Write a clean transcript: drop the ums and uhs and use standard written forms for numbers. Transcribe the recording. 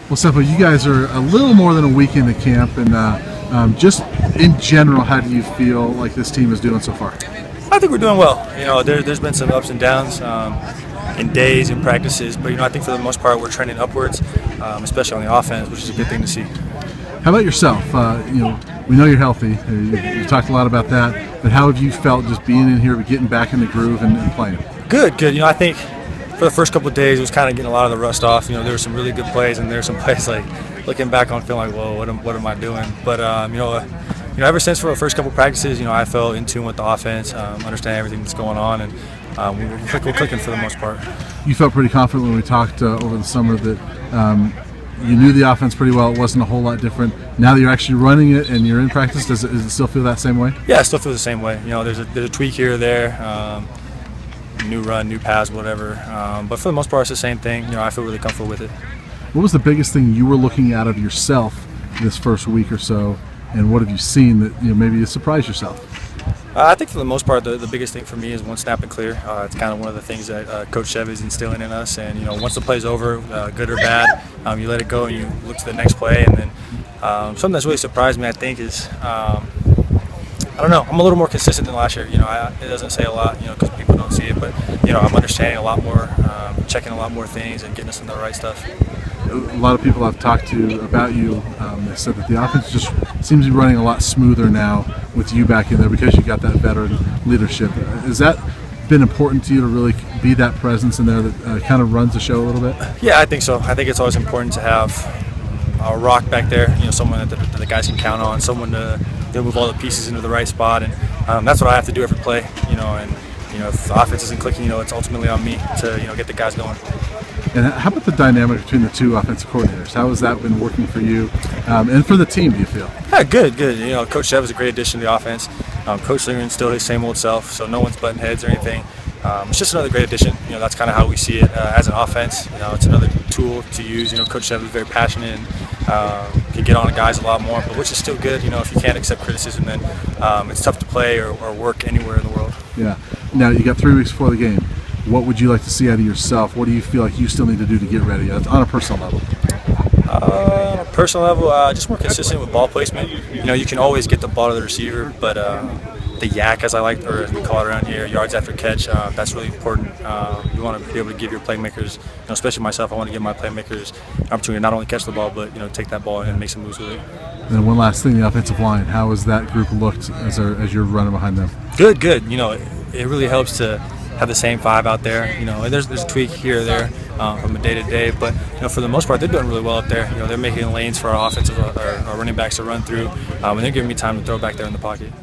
Well, Sefo, you guys are a little more than a week into camp, and just in general, how do you feel like this team is doing so far? I think we're doing well. There's been some ups and downs in days and practices, but I think for the most part we're trending upwards, especially on the offense, which is a good thing to see. How about yourself? We know you're healthy. You talked a lot about that, but how have you felt just being in here, getting back in the groove and playing? Good. I think for the first couple of days it was kind of getting a lot of the rust off. There were some really good plays, and there were some plays like looking back on feeling like, whoa, what am I doing? But ever since for the first couple of practices, I felt in tune with the offense, understand everything that's going on, and we're clicking for the most part. You felt pretty confident when we talked over the summer that you knew the offense pretty well. It wasn't a whole lot different. Now that you're actually running it and you're in practice, does it still feel that same way? Yeah, it still feels the same way. There's a tweak here or there, new run, new pass, whatever. But for the most part, it's the same thing. I feel really comfortable with it. What was the biggest thing you were looking out of yourself this first week or so, and what have you seen that maybe you surprised yourself? I think for the most part, the biggest thing for me is one snap and clear. It's kind of one of the things that Coach Sefo is instilling in us. And once the play's over, good or bad, you let it go and you look to the next play. And then something that's really surprised me, I think, is I don't know. I'm a little more consistent than last year. It doesn't say a lot, because people don't see it. But I'm understanding a lot more, checking a lot more things, and getting us into the right stuff. A lot of people I've talked to about you, they said that the offense just seems to be running a lot smoother now with you back in there because you got that veteran leadership. Has that been important to you to really be that presence in there that kind of runs the show a little bit? Yeah, I think so. I think it's always important to have a rock back there, someone that the guys can count on, someone to move all the pieces into the right spot, and that's what I have to do every play. If the offense isn't clicking, it's ultimately on me to get the guys going. And how about the dynamic between the two offensive coordinators? How has that been working for you and for the team, do you feel? Yeah, good. Coach Sefo is a great addition to the offense. Coach Linger's still his same old self, so no one's butting heads or anything. It's just another great addition. That's kind of how we see it as an offense. It's another tool to use. Coach Sefo is very passionate and can get on the guys a lot more, but which is still good. If you can't accept criticism, then it's tough to play or work anywhere in the world. Yeah. Now, you got 3 weeks before the game. What would you like to see out of yourself? What do you feel like you still need to do to get ready on a personal level? On a personal level, just more consistent with ball placement. You can always get the ball to the receiver, but the yak, as I like, or as we call it around here, yards after catch, that's really important. You want to be able to give your playmakers, especially myself, I want to give my playmakers an opportunity to not only catch the ball, but take that ball and make some moves with it. And then one last thing, the offensive line. How has that group looked as you're running behind them? Good. It really helps to have the same 5 out there. And there's a tweak here or there from a day-to-day, but for the most part, they're doing really well up there. They're making lanes for our offensive, our running backs to run through, and they're giving me time to throw back there in the pocket.